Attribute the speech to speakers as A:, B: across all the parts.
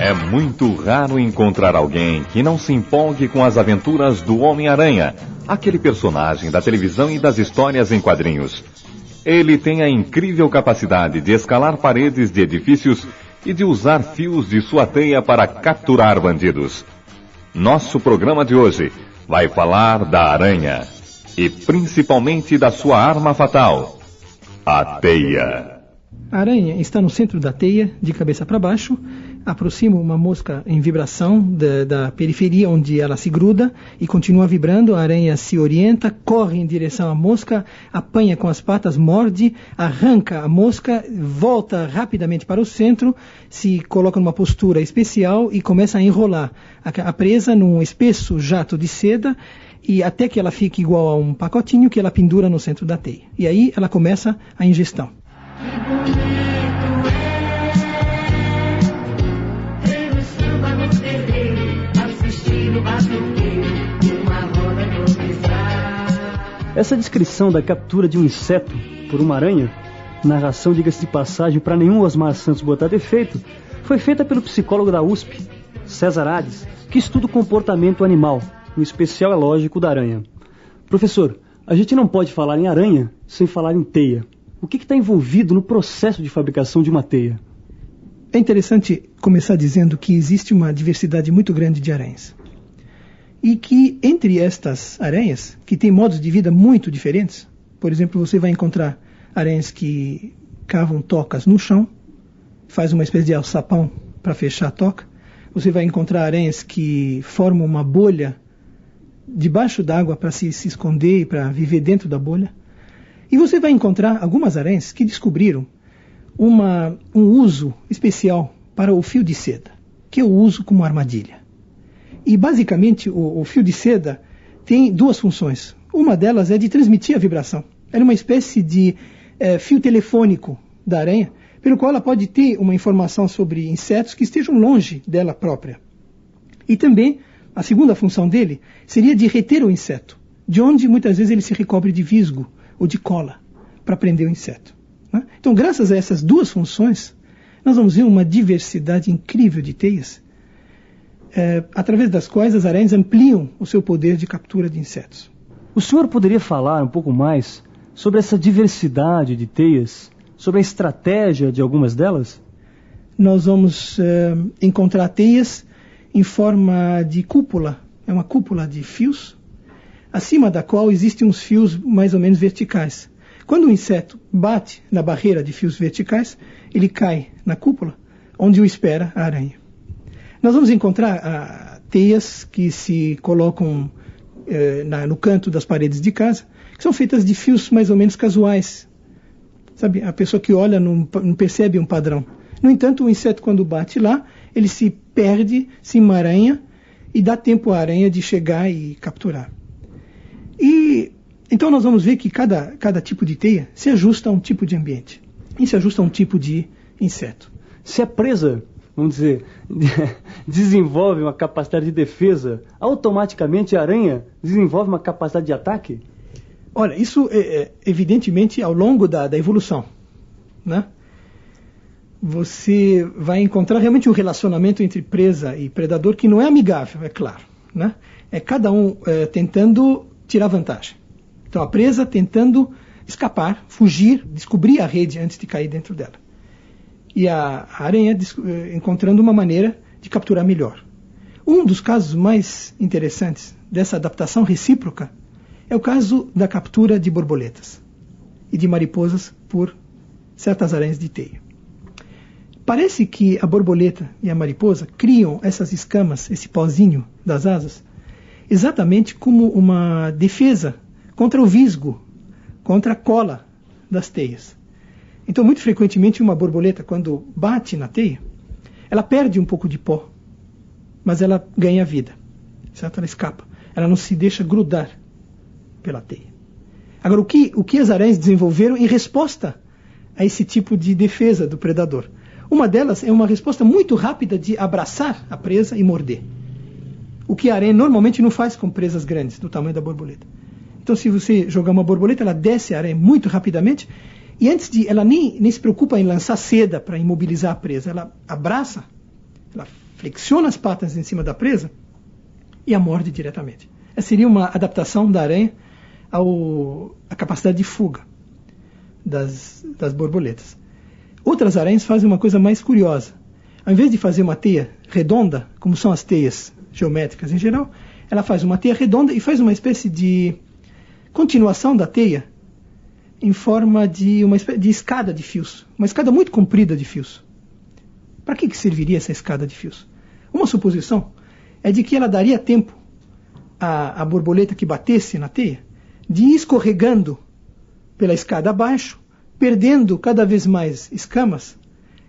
A: É muito raro encontrar alguém que não se empolgue com as aventuras do Homem-Aranha, aquele personagem da televisão e das histórias em quadrinhos. Ele tem a incrível capacidade de escalar paredes de edifícios e de usar fios de sua teia para capturar bandidos. Nosso programa de hoje vai falar da aranha e principalmente da sua arma fatal, a teia.
B: A aranha está no centro da teia, de cabeça para baixo, aproxima uma mosca em vibração da periferia onde ela se gruda e continua vibrando. A aranha se orienta, corre em direção à mosca, apanha com as patas, morde, arranca a mosca, volta rapidamente para o centro, se coloca numa postura especial e começa a enrolar a presa num espesso jato de seda, e até que ela fique igual a um pacotinho que ela pendura no centro da teia. E aí ela começa a ingestão.
C: Essa descrição da captura de um inseto por uma aranha, narração, diga-se de passagem, para nenhum Osmar Santos botar defeito, foi feita pelo psicólogo da USP, César Hades, que estuda o comportamento animal, em especial, é lógico, da aranha. Professor, a gente não pode falar em aranha sem falar em teia. O que está envolvido no processo de fabricação de uma teia?
B: É interessante começar dizendo que existe uma diversidade muito grande de aranhas. E que entre estas aranhas, que têm modos de vida muito diferentes, por exemplo, você vai encontrar aranhas que cavam tocas no chão, faz uma espécie de alçapão para fechar a toca. Você vai encontrar aranhas que formam uma bolha debaixo d'água para se esconder e para viver dentro da bolha. E você vai encontrar algumas aranhas que descobriram um uso especial para o fio de seda, que eu uso como armadilha. E basicamente o fio de seda tem duas funções. Uma delas é de transmitir a vibração. Ela é uma espécie de fio telefônico da aranha, pelo qual ela pode ter uma informação sobre insetos que estejam longe dela própria. E também a segunda função dele seria de reter o inseto, de onde muitas vezes ele se recobre de visgo ou de cola para prender o inseto. Né? Então, graças a essas duas funções, nós vamos ver uma diversidade incrível de teias, através das quais as aranhas ampliam o seu poder de captura de insetos.
C: O senhor poderia falar um pouco mais sobre essa diversidade de teias, sobre a estratégia de algumas delas?
B: Nós vamos encontrar teias em forma de cúpula. É uma cúpula de fios, acima da qual existem uns fios mais ou menos verticais. Quando o inseto bate na barreira de fios verticais, ele cai na cúpula, onde o espera a aranha. Nós vamos encontrar teias que se colocam no canto das paredes de casa, que são feitas de fios mais ou menos casuais. Sabe, a pessoa que olha não percebe um padrão. No entanto, o inseto, quando bate lá, ele se perde, se emaranha e dá tempo à aranha de chegar e capturar. E então nós vamos ver que cada tipo de teia se ajusta a um tipo de ambiente e se ajusta a um tipo de inseto.
C: Se a presa, vamos dizer, desenvolve uma capacidade de defesa, automaticamente a aranha desenvolve uma capacidade de ataque?
B: Olha, isso é evidentemente ao longo da evolução, né? Você vai encontrar realmente um relacionamento entre presa e predador que não é amigável, é claro, né? É cada um tentando tirar vantagem. Então a presa tentando escapar, fugir, descobrir a rede antes de cair dentro dela. E a aranha encontrando uma maneira de capturar melhor. Um dos casos mais interessantes dessa adaptação recíproca é o caso da captura de borboletas e de mariposas por certas aranhas de teia. Parece que a borboleta e a mariposa criam essas escamas, esse pozinho das asas, exatamente como uma defesa contra o visgo, contra a cola das teias. Então, muito frequentemente, uma borboleta, quando bate na teia, ela perde um pouco de pó, mas ela ganha vida, certo? Ela escapa, ela não se deixa grudar pela teia. Agora, o que as aranhas desenvolveram em resposta a esse tipo de defesa do predador? Uma delas é uma resposta muito rápida de abraçar a presa e morder. O que a aranha normalmente não faz com presas grandes, do tamanho da borboleta. Então, se você jogar uma borboleta, ela desce a aranha muito rapidamente, e ela nem se preocupa em lançar seda para imobilizar a presa. Ela abraça, ela flexiona as patas em cima da presa e a morde diretamente. Essa seria uma adaptação da aranha à capacidade de fuga das borboletas. Outras aranhas fazem uma coisa mais curiosa. Ao invés de fazer uma teia redonda, como são as teias geométricas em geral, ela faz uma teia redonda e faz uma espécie de continuação da teia em forma de uma espécie de escada de fios. Uma escada muito comprida de fios. Para que serviria essa escada de fios? Uma suposição é de que ela daria tempo à borboleta que batesse na teia de ir escorregando pela escada abaixo, perdendo cada vez mais escamas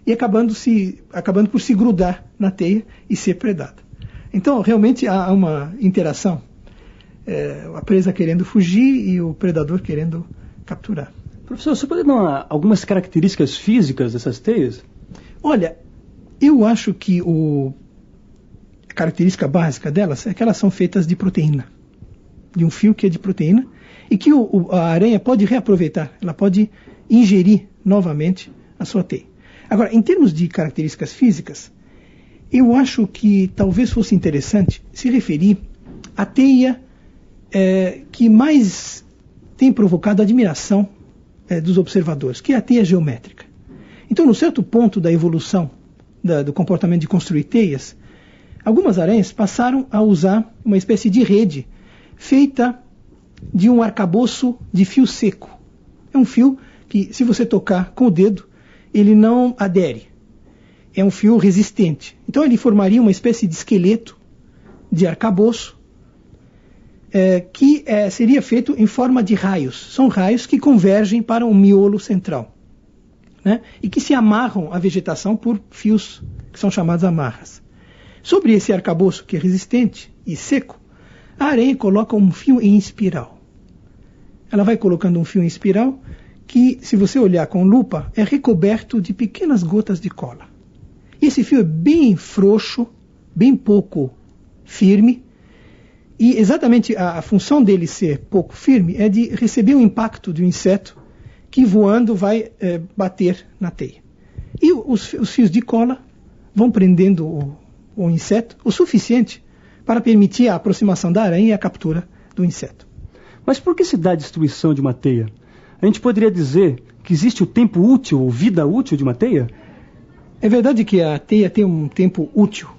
B: e acabando por se grudar na teia e ser predada. Então, realmente há uma interação. A presa querendo fugir e o predador querendo capturar.
C: Professor, você pode dar algumas características físicas dessas teias?
B: Olha, eu acho que a característica básica delas é que elas são feitas de proteína. De um fio que é de proteína e que a aranha pode reaproveitar. Ela pode ingerir novamente a sua teia. Agora, em termos de características físicas, eu acho que talvez fosse interessante se referir à teia que mais tem provocado admiração dos observadores, que é a teia geométrica. Então, no certo ponto da evolução do comportamento de construir teias, algumas aranhas passaram a usar uma espécie de rede feita de um arcabouço de fio seco. É um fio que, se você tocar com o dedo, ele não adere. É um fio resistente. Então ele formaria uma espécie de esqueleto de arcabouço que seria feito em forma de raios. São raios que convergem para um miolo central, né? E que se amarram à vegetação por fios que são chamados amarras. Sobre esse arcabouço que é resistente e seco, a aranha coloca um fio em espiral. Ela vai colocando um fio em espiral que, se você olhar com lupa, é recoberto de pequenas gotas de cola. E esse fio é bem frouxo, bem pouco firme, e exatamente a função dele ser pouco firme é de receber o impacto de um inseto que voando vai bater na teia. E os fios de cola vão prendendo o inseto o suficiente para permitir a aproximação da aranha e a captura do inseto.
C: Mas por que se dá a destruição de uma teia? A gente poderia dizer que existe o tempo útil ou vida útil de uma teia?
B: É verdade que a teia tem um tempo útil,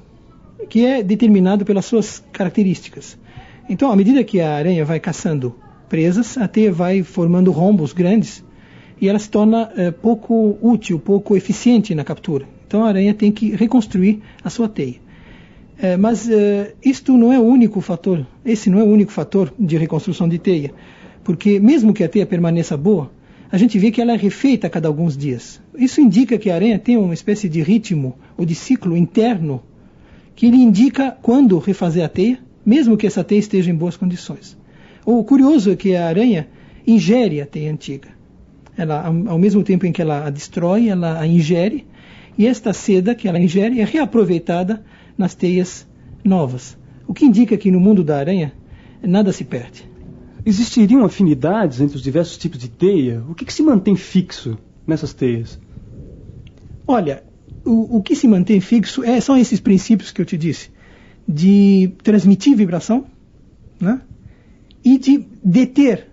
B: que é determinado pelas suas características. Então, à medida que a aranha vai caçando presas, a teia vai formando rombos grandes e ela se torna pouco útil, pouco eficiente na captura. Então, a aranha tem que reconstruir a sua teia. Mas isto não é o único fator, esse não é o único fator de reconstrução de teia, porque mesmo que a teia permaneça boa, a gente vê que ela é refeita a cada alguns dias. Isso indica que a aranha tem uma espécie de ritmo ou de ciclo interno que lhe indica quando refazer a teia, mesmo que essa teia esteja em boas condições. O curioso é que a aranha ingere a teia antiga. Ela, ao mesmo tempo em que ela a destrói, ela a ingere, e esta seda que ela ingere é reaproveitada nas teias novas. O que indica que no mundo da aranha nada se perde.
C: Existiriam afinidades entre os diversos tipos de teia? O que se mantém fixo nessas teias?
B: Olha, o que se mantém fixo são esses princípios que eu te disse, de transmitir vibração, né? E de deter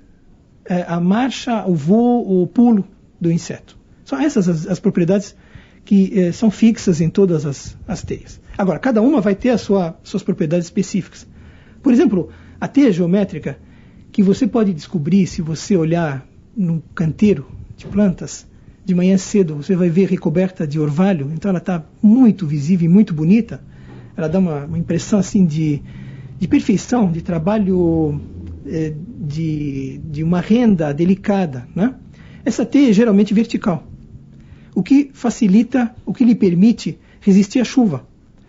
B: a marcha, o voo, o pulo do inseto. São essas as propriedades que são fixas em todas as teias. Agora, cada uma vai ter suas propriedades específicas. Por exemplo, a teia geométrica, que você pode descobrir se você olhar num canteiro de plantas, de manhã cedo você vai ver recoberta de orvalho, então ela está muito visível e muito bonita. Ela dá uma impressão assim de perfeição, de trabalho, de uma renda delicada, né? Essa teia é geralmente vertical, o que facilita, o que lhe permite resistir à chuva.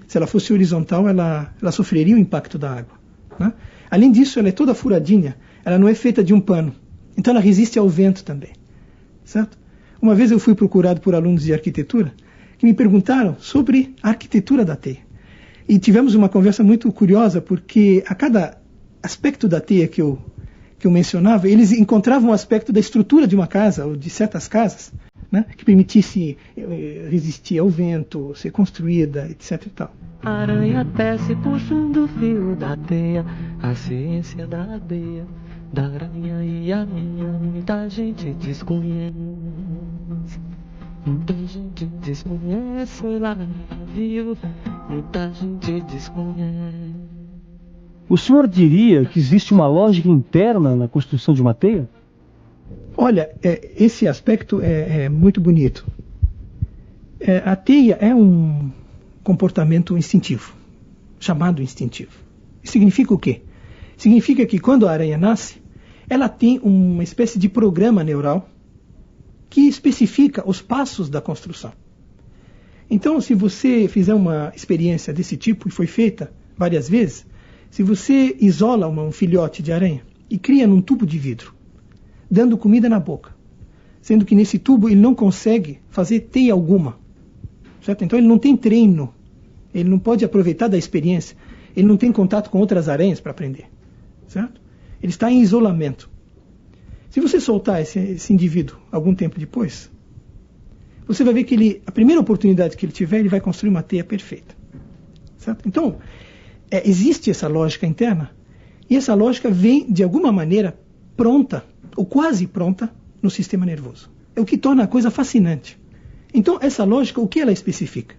B: Se ela fosse horizontal, ela sofreria o impacto da água, né? Além disso, ela é toda furadinha, ela não é feita de um pano, então ela resiste ao vento também, certo? Uma vez eu fui procurado por alunos de arquitetura que me perguntaram sobre a arquitetura da teia. E tivemos uma conversa muito curiosa, porque a cada aspecto da teia que eu mencionava, eles encontravam um aspecto da estrutura de uma casa, ou de certas casas, né, que permitisse resistir ao vento, ser construída, etc. e tal.
D: aranha tece puxando o fio da teia. A ciência da abelha, da aranha e a minha, muita gente desconhece. Muita gente desconhece, lá viu, muita gente desconhece.
C: O senhor diria que existe uma lógica interna na construção de uma teia?
B: Olha, esse aspecto é muito bonito. A teia é um comportamento instintivo, chamado instintivo. Isso significa o quê? Significa que quando a aranha nasce, ela tem uma espécie de programa neural que especifica os passos da construção. Então, se você fizer uma experiência desse tipo, e foi feita várias vezes, se você isola um filhote de aranha e cria num tubo de vidro, dando comida na boca, sendo que nesse tubo ele não consegue fazer teia alguma, certo? Então ele não tem treino, ele não pode aproveitar da experiência, ele não tem contato com outras aranhas para aprender, certo? Ele está em isolamento. Se você soltar esse indivíduo algum tempo depois, você vai ver que a primeira oportunidade que ele tiver, ele vai construir uma teia perfeita, certo? Então, existe essa lógica interna, e essa lógica vem, de alguma maneira, pronta, ou quase pronta, no sistema nervoso. É o que torna a coisa fascinante. Então, essa lógica, o que ela especifica?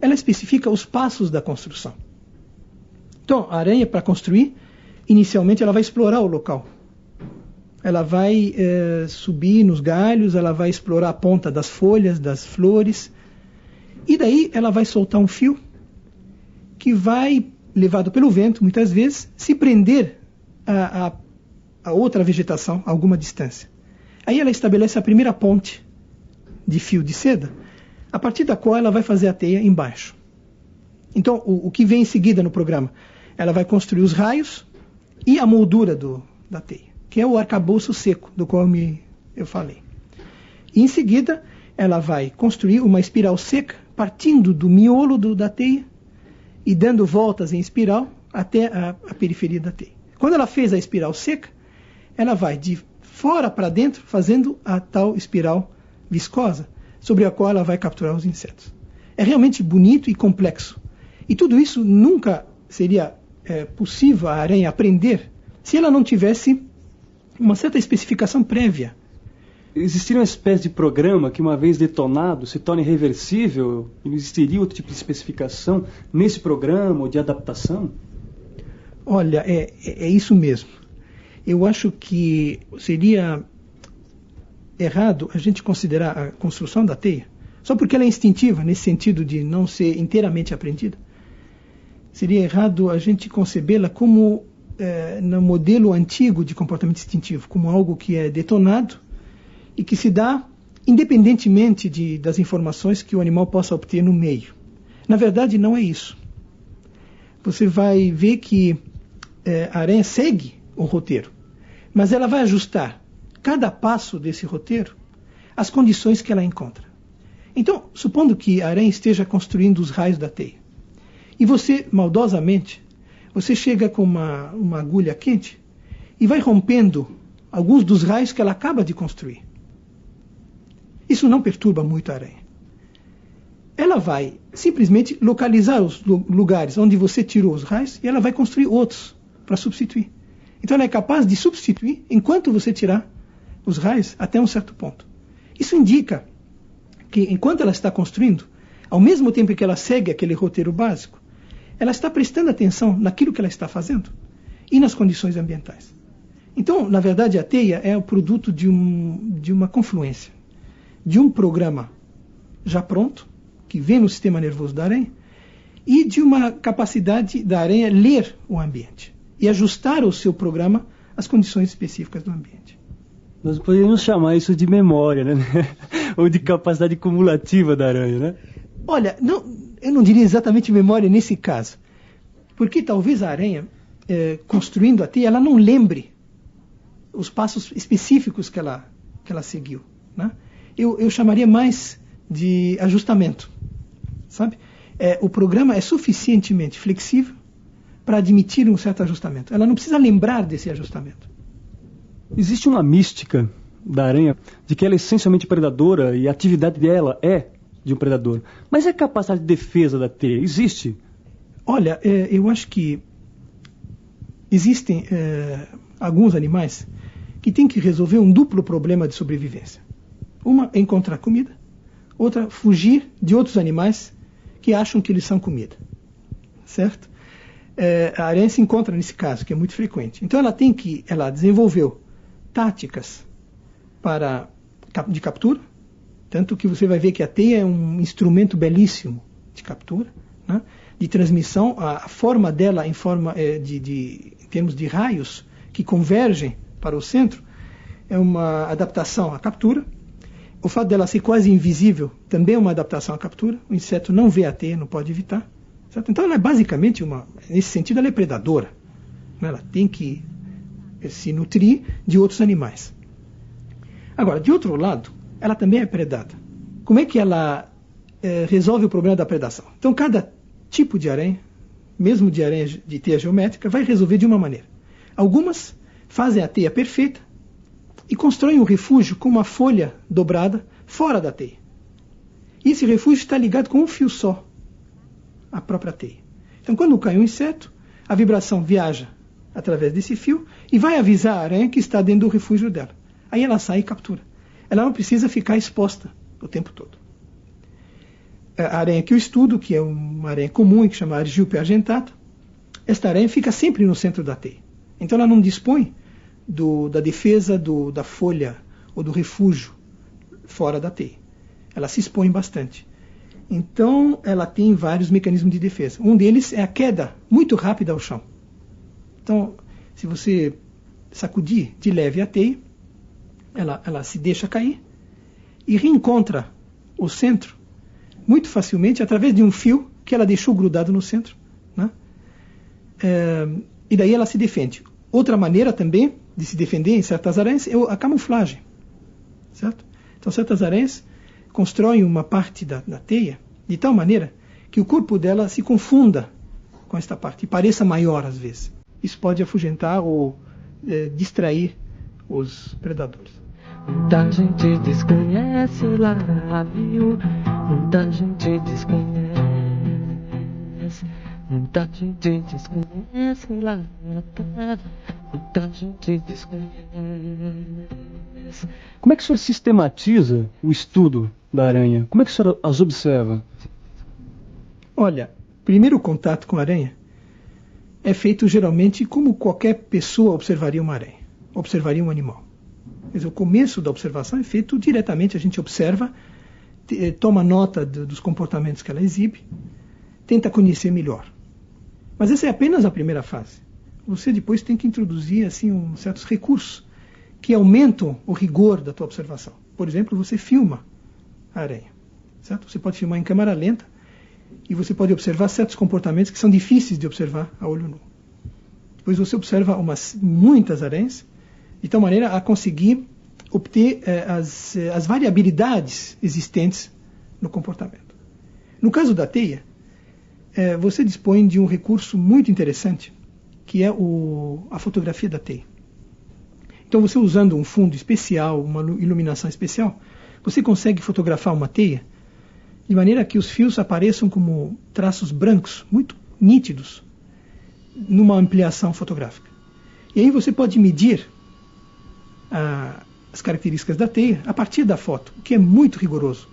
B: Ela especifica os passos da construção. Então, a aranha, para construir, inicialmente ela vai explorar o local. Ela vai subir nos galhos, ela vai explorar a ponta das folhas, das flores, e daí ela vai soltar um fio que vai, levado pelo vento, muitas vezes, se prender a outra vegetação a alguma distância. Aí ela estabelece a primeira ponte de fio de seda, a partir da qual ela vai fazer a teia embaixo. Então, o que vem em seguida no programa? Ela vai construir os raios e a moldura da teia, que é o arcabouço seco, do qual eu falei. E em seguida, ela vai construir uma espiral seca, partindo do miolo da teia e dando voltas em espiral até a periferia da teia. Quando ela fez a espiral seca, ela vai de fora para dentro, fazendo a tal espiral viscosa, sobre a qual ela vai capturar os insetos. É realmente bonito e complexo. E tudo isso nunca seria possível a aranha aprender se ela não tivesse uma certa especificação prévia.
C: Existiria uma espécie de programa que, uma vez detonado, se torne reversível? Existiria outro tipo de especificação nesse programa ou de adaptação?
B: Olha, é isso mesmo. Eu acho que seria errado a gente considerar a construção da teia, só porque ela é instintiva, nesse sentido de não ser inteiramente aprendida. Seria errado a gente concebê-la como no modelo antigo de comportamento instintivo, como algo que é detonado e que se dá independentemente das informações que o animal possa obter no meio. Na verdade, não é isso. Você vai ver que a aranha segue o roteiro, mas ela vai ajustar cada passo desse roteiro às condições que ela encontra. Então, supondo que a aranha esteja construindo os raios da teia, e você, maldosamente, você chega com uma agulha quente e vai rompendo alguns dos raios que ela acaba de construir. Isso não perturba muito a aranha. Ela vai simplesmente localizar os lugares onde você tirou os raios e ela vai construir outros para substituir. Então ela é capaz de substituir enquanto você tirar os raios até um certo ponto. Isso indica que enquanto ela está construindo, ao mesmo tempo que ela segue aquele roteiro básico, ela está prestando atenção naquilo que ela está fazendo e nas condições ambientais. Então, na verdade, a teia é o produto de uma confluência, de um programa já pronto, que vem no sistema nervoso da aranha, e de uma capacidade da aranha ler o ambiente e ajustar o seu programa às condições específicas do ambiente.
C: Nós poderíamos chamar isso de memória, né? Ou de capacidade cumulativa da aranha, né?
B: Olha, eu não diria exatamente memória nesse caso, porque talvez a aranha, construindo a teia, ela não lembre os passos específicos que ela seguiu, né? Eu chamaria mais de ajustamento, sabe? O programa é suficientemente flexível para admitir um certo ajustamento. Ela não precisa lembrar desse ajustamento.
C: Existe uma mística da aranha de que ela é essencialmente predadora e a atividade dela é de um predador. Mas a capacidade de defesa da teia existe?
B: Olha, eu acho que existem alguns animais que têm que resolver um duplo problema de sobrevivência. Uma é encontrar comida, outra fugir de outros animais que acham que eles são comida. Certo? A aranha se encontra nesse caso, que é muito frequente. Então ela desenvolveu táticas de captura, tanto que você vai ver que a teia é um instrumento belíssimo de captura, né? De transmissão. A forma dela em termos de raios que convergem para o centro é uma adaptação à captura. O fato dela ser quase invisível também é uma adaptação à captura. O inseto não vê a teia, não pode evitar. Certo? Então ela é basicamente nesse sentido ela é predadora. Ela tem que se nutrir de outros animais. Agora, de outro lado, ela também é predada. Como é que ela resolve o problema da predação? Então cada tipo de aranha, mesmo de aranha de teia geométrica, vai resolver de uma maneira. Algumas fazem a teia perfeita e constroem um refúgio com uma folha dobrada fora da teia. E esse refúgio está ligado com um fio só à própria teia. Então, quando cai um inseto, a vibração viaja através desse fio e vai avisar a aranha que está dentro do refúgio dela. Aí ela sai e captura. Ela não precisa ficar exposta o tempo todo. A aranha que eu estudo, que é uma aranha comum, que chama Argiope argentata, esta aranha fica sempre no centro da teia. Então ela não dispõe da defesa da folha ou do refúgio fora da teia. Ela se expõe bastante. Então ela tem vários mecanismos de defesa. Um deles é a queda muito rápida ao chão. Então, se você sacudir de leve a teia, ela se deixa cair e reencontra o centro muito facilmente através de um fio que ela deixou grudado no centro, né? E daí ela se defende. Outra maneira também de se defender em certas aranhas é a camuflagem, certo? Então certas aranhas constroem uma parte da teia de tal maneira que o corpo dela se confunda com esta parte e pareça maior às vezes. Isso pode afugentar ou distrair os predadores.
D: Muita gente desconhece lá, viu? Muita gente desconhece. Muita gente desconhece lá, muita gente desconhece.
C: Como é que o senhor sistematiza o estudo da aranha? Como é que o senhor as observa?
B: Olha, primeiro contato com a aranha é feito geralmente como qualquer pessoa observaria uma aranha, observaria um animal. Quer dizer, o começo da observação é feito diretamente, a gente observa, toma nota dos comportamentos que ela exibe, tenta conhecer melhor. Mas essa é apenas a primeira fase. Você depois tem que introduzir assim, certos recursos que aumentam o rigor da tua observação. Por exemplo, você filma a aranha. Certo? Você pode filmar em câmera lenta e você pode observar certos comportamentos que são difíceis de observar a olho nu. Depois você observa muitas aranhas, de tal maneira a conseguir obter as variabilidades existentes no comportamento. No caso da teia, você dispõe de um recurso muito interessante, que é a fotografia da teia. Então você usando um fundo especial, uma iluminação especial, você consegue fotografar uma teia de maneira que os fios apareçam como traços brancos, muito nítidos, numa ampliação fotográfica. E aí você pode medir as características da teia a partir da foto, o que é muito rigoroso.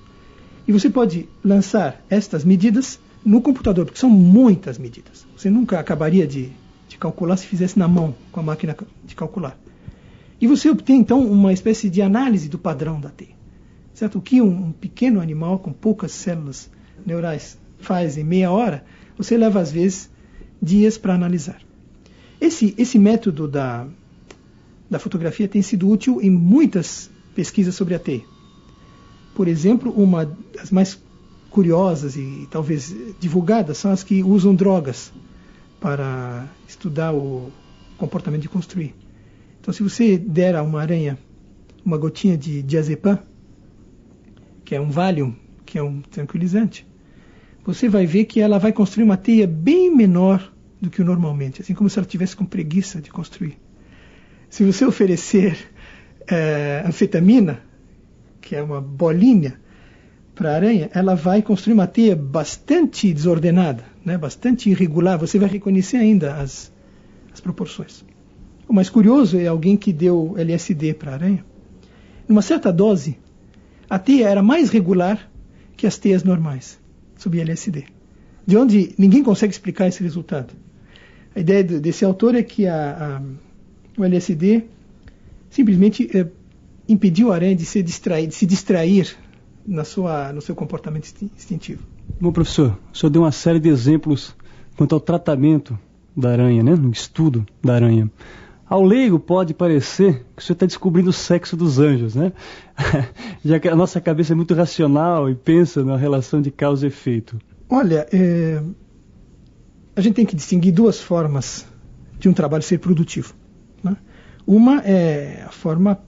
B: E você pode lançar estas medidas no computador, porque são muitas medidas. Você nunca acabaria de calcular se fizesse na mão, com a máquina de calcular. E você obtém, então, uma espécie de análise do padrão da teia. Certo? O que um pequeno animal com poucas células neurais faz em meia hora, você leva, às vezes, dias para analisar. Esse método da fotografia tem sido útil em muitas pesquisas sobre a teia. Por exemplo, uma das mais curiosas e talvez divulgadas são as que usam drogas para estudar o comportamento de construir. Então, se você der a uma aranha uma gotinha de diazepam, que é um Valium, que é um tranquilizante, você vai ver que ela vai construir uma teia bem menor do que normalmente, assim como se ela estivesse com preguiça de construir. Se você oferecer anfetamina, que é uma bolinha, para a aranha, ela vai construir uma teia bastante desordenada, né, bastante irregular, você vai reconhecer ainda as proporções. O mais curioso é alguém que deu LSD para a aranha. Numa certa dose, a teia era mais regular que as teias normais, sob LSD. De onde ninguém consegue explicar esse resultado. A ideia desse autor é que o LSD simplesmente impediu a aranha de se distrair no seu comportamento instintivo.
C: Bom, professor, o senhor deu uma série de exemplos quanto ao tratamento da aranha, né, no estudo da aranha. Ao leigo pode parecer que o senhor está descobrindo o sexo dos anjos, né? Já que a nossa cabeça é muito racional e pensa na relação de causa e efeito.
B: Olha, a gente tem que distinguir duas formas de um trabalho ser produtivo, né? Uma é a forma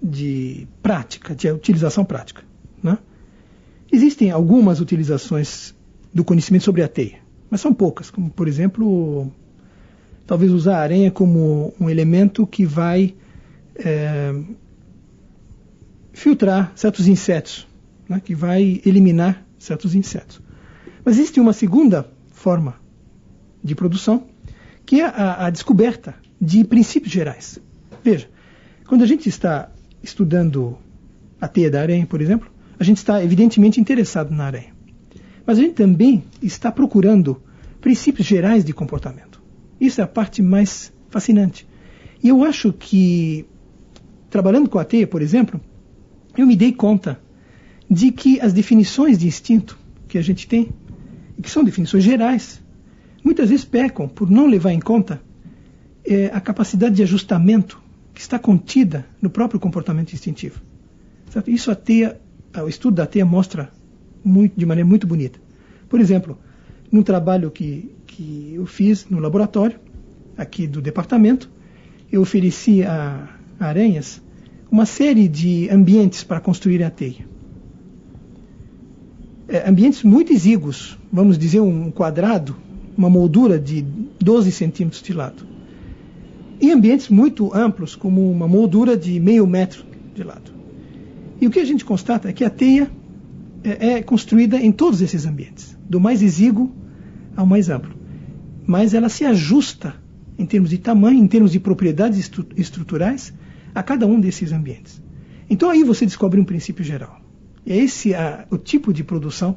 B: de prática, de utilização prática, né? Existem algumas utilizações do conhecimento sobre a teia, mas são poucas, como, por exemplo, talvez usar a aranha como um elemento que vai filtrar certos insetos, né? Que vai eliminar certos insetos. Mas existe uma segunda forma de produção, que é a descoberta de princípios gerais. Veja, quando a gente está estudando a teia da aranha, por exemplo, a gente está evidentemente interessado na aranha. Mas a gente também está procurando princípios gerais de comportamento. Isso é a parte mais fascinante. E eu acho que, trabalhando com a teia, por exemplo, eu me dei conta de que as definições de instinto que a gente tem, que são definições gerais, muitas vezes pecam por não levar em conta a capacidade de ajustamento que está contida no próprio comportamento instintivo. Certo? Isso o estudo da teia mostra de maneira muito bonita. Por exemplo, num trabalho que eu fiz no laboratório, aqui do departamento, eu ofereci a aranhas uma série de ambientes para construir a teia. Ambientes muito exíguos, vamos dizer um quadrado, uma moldura de 12 centímetros de lado. E ambientes muito amplos, como uma moldura de meio metro de lado. E o que a gente constata é que a teia é construída em todos esses ambientes, do mais exíguo ao mais amplo. Mas ela se ajusta em termos de tamanho, em termos de propriedades estruturais, a cada um desses ambientes. Então aí você descobre um princípio geral. E é esse o tipo de produção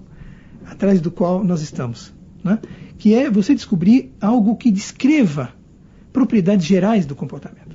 B: atrás do qual nós estamos, né? Que é você descobrir algo que descreva propriedades gerais do comportamento.